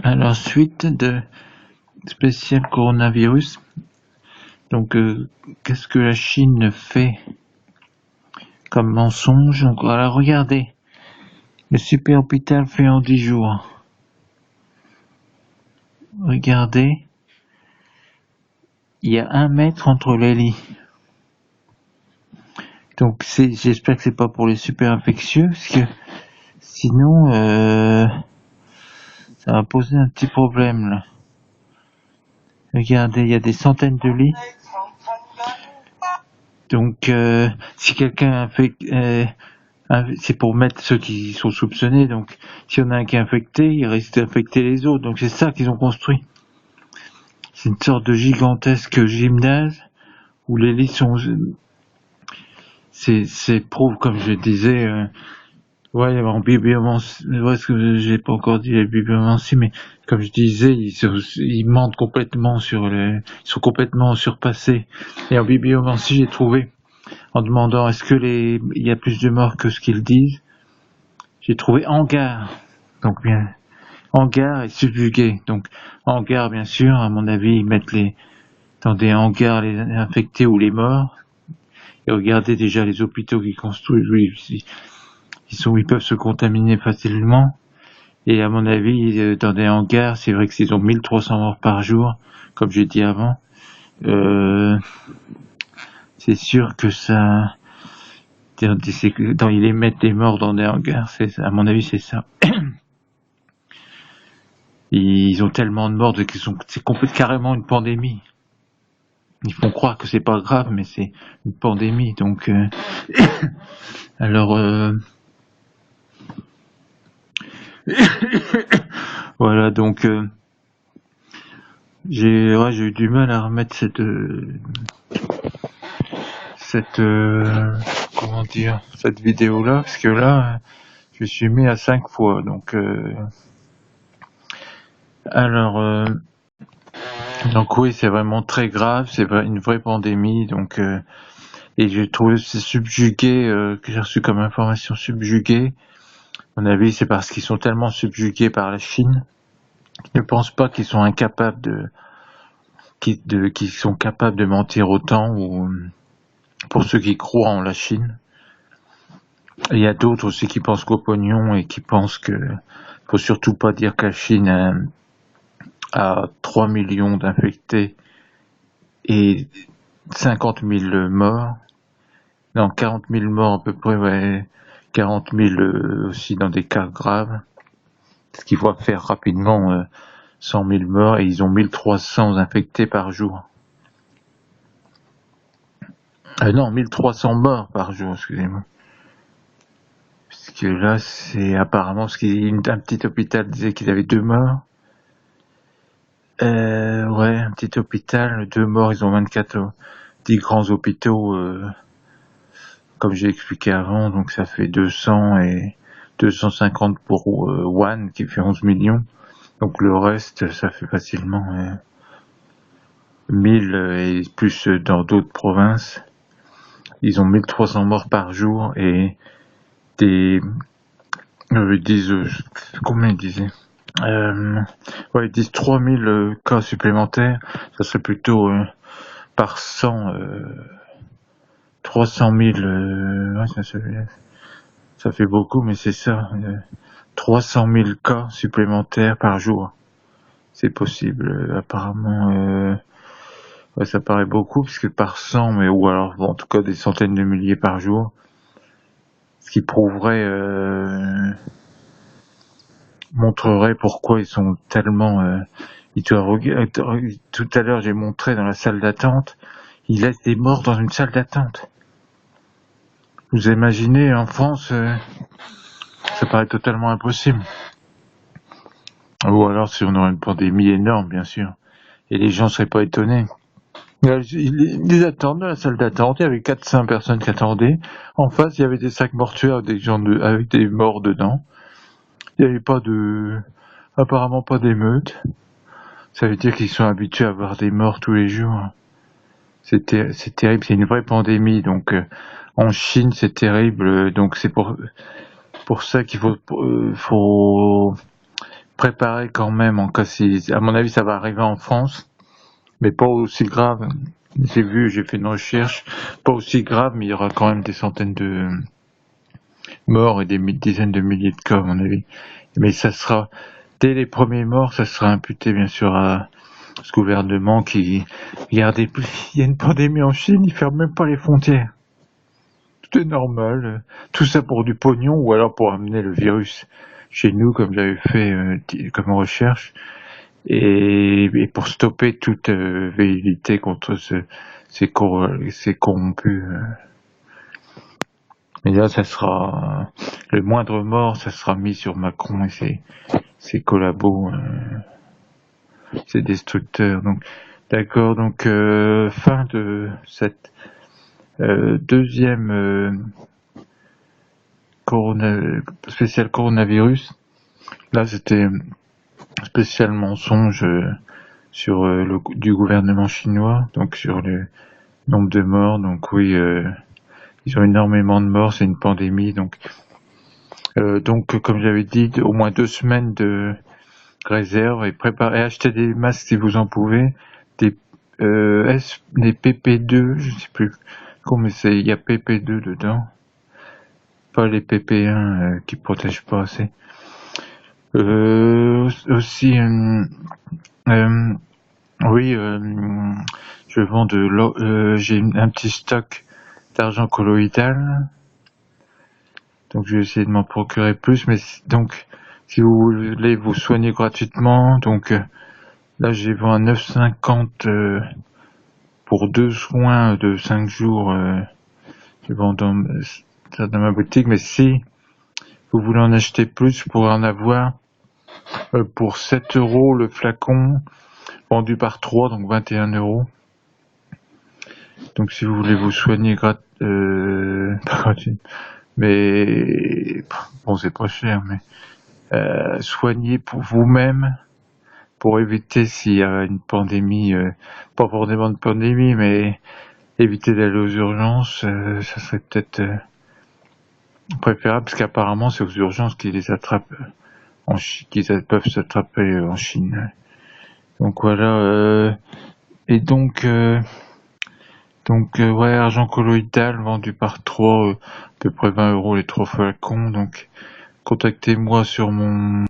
Alors, suite de spécial coronavirus. Donc, qu'est-ce que la Chine fait comme mensonge? Donc, voilà, regardez. Le super hôpital fait en 10 jours. Regardez. Il y a 1 mètre entre les lits. Donc, j'espère que c'est pas pour les super infectieux, parce que sinon, ça va poser un petit problème, là. Regardez, il y a des centaines de lits. Donc, si quelqu'un c'est pour mettre ceux qui sont soupçonnés. Donc, si on a un qui est infecté, il risque d'infecter les autres. Donc, c'est ça qu'ils ont construit. C'est une sorte de gigantesque gymnase où les lits sont... C'est prouve, comme je disais... ouais, en bibliomancie... Ouais, ce que j'ai pas encore dit, la bibliomancie, mais comme je disais, ils mentent complètement ils sont complètement surpassés. Et en bibliomancie, j'ai trouvé, en demandant est-ce que il y a plus de morts que ce qu'ils disent, j'ai trouvé hangar. Donc bien, hangar et subjugué. Donc hangar, bien sûr, à mon avis, ils mettent dans des hangars les infectés ou les morts. Et regardez déjà les hôpitaux qu'ils construisent, ils peuvent se contaminer facilement. Et à mon avis, dans des hangars, c'est vrai qu'ils ont 1300 morts par jour, comme j'ai dit avant. C'est sûr que ça... ils mettent des morts dans des hangars, à mon avis, c'est ça. Ils ont tellement de morts c'est carrément une pandémie. Ils font croire que c'est pas grave, mais c'est une pandémie. Donc, alors, voilà. Donc, j'ai eu du mal à remettre cette vidéo là, parce que là, je suis mis à 5 fois. Donc, alors. Donc oui, c'est vraiment très grave, c'est une vraie pandémie, donc et j'ai trouvé c'est subjugué, que j'ai reçu comme information subjugué. À mon avis, c'est parce qu'ils sont tellement subjugués par la Chine qu'ils ne pensent pas qu'ils sont incapables qu'ils sont capables de mentir autant, ou pour ceux qui croient en la Chine. Et il y a d'autres aussi qui pensent qu'au pognon et qui pensent que faut surtout pas dire que la Chine a 3 millions d'infectés et 50 000 morts. Non, 40 000 morts à peu près, ouais. 40 000 aussi dans des cas graves. Ce qui va faire rapidement 100 000 morts, et ils ont 1300 infectés par jour. Non, 1300 morts par jour, excusez-moi. Parce que là, c'est apparemment, un petit hôpital disait qu'il avait 2 morts. Ouais, un petit hôpital, 2 morts, ils ont 24 10 grands hôpitaux, comme j'ai expliqué avant, donc ça fait 200 et 250 pour Wuhan, qui fait 11 millions. Donc le reste, ça fait facilement 1000 et plus dans d'autres provinces. Ils ont 1300 morts par jour et ils disent, combien ils disaient? Ouais, ils disent 3000 cas supplémentaires. Ça serait plutôt par 100, 300 000, ouais, ça fait beaucoup, mais c'est ça. 300 000 cas supplémentaires par jour. C'est possible, apparemment. Ouais, ça paraît beaucoup, puisque par 100, mais ou alors, bon, en tout cas, des centaines de milliers par jour. Ce qui montrerait pourquoi ils sont tellement... tout à l'heure, j'ai montré dans la salle d'attente, ils laissent des morts dans une salle d'attente. Vous imaginez, en France, ça paraît totalement impossible. Ou alors si on aurait une pandémie énorme, bien sûr. Et les gens seraient pas étonnés. Ils attendent dans la salle d'attente, il y avait 400 personnes qui attendaient. En face, il y avait des sacs mortuaires avec des morts dedans. Il n'y avait apparemment pas d'émeute. Ça veut dire qu'ils sont habitués à avoir des morts tous les jours. C'est terrible, c'est une vraie pandémie. Donc, en Chine, c'est terrible. Donc, c'est pour ça qu'il faut préparer quand même en cas si, à mon avis, ça va arriver en France, mais pas aussi grave. J'ai fait une recherche, pas aussi grave, mais il y aura quand même des centaines de morts et des dizaines de milliers de cas, à mon avis. Mais ça sera, dès les premiers morts, ça sera imputé, bien sûr, à ce gouvernement qui, regardez, il y a une pandémie en Chine, ils ferment même pas les frontières. Tout est normal. Tout ça pour du pognon ou alors pour amener le virus chez nous, comme j'avais fait comme recherche, et pour stopper toute velléité contre ces corrompus. Et là, ça sera le moindre mort, ça sera mis sur Macron et ses collabos, ses destructeurs. Donc, d'accord. Donc, fin de cette deuxième spécial coronavirus. Là, c'était spécial mensonge sur du gouvernement chinois, donc sur le nombre de morts. Donc oui, ils ont énormément de morts, c'est une pandémie. Donc comme j'avais dit, au moins 2 semaines de réserve et préparer, acheter des masques si vous en pouvez, des PP2, je sais plus comment c'est, il y a PP2 dedans, pas les PP1 qui protègent pas assez. Aussi, oui, je vends j'ai un petit stock d'argent colloïdal, donc je vais essayer de m'en procurer plus. Mais donc, si vous voulez vous soigner gratuitement, donc là j'ai vendu à 9,50 pour 2 soins de 5 jours. Je vends dans ma boutique, mais si vous voulez en acheter plus, vous pourrez en avoir pour 7 € le flacon, vendu par 3, donc 21 €. Donc si vous voulez vous soigner pas gratuit, mais bon, c'est pas cher, mais soigner pour vous-même, pour éviter s'il y a une pandémie, pas forcément de pandémie, mais éviter d'aller aux urgences, ça serait peut-être préférable, parce qu'apparemment c'est aux urgences qu'ils les attrapent qu'ils peuvent s'attraper en Chine. Donc voilà, et donc ouais, argent colloïdal vendu par 3, à peu près 20 € les 3 flacons. Donc contactez-moi sur mon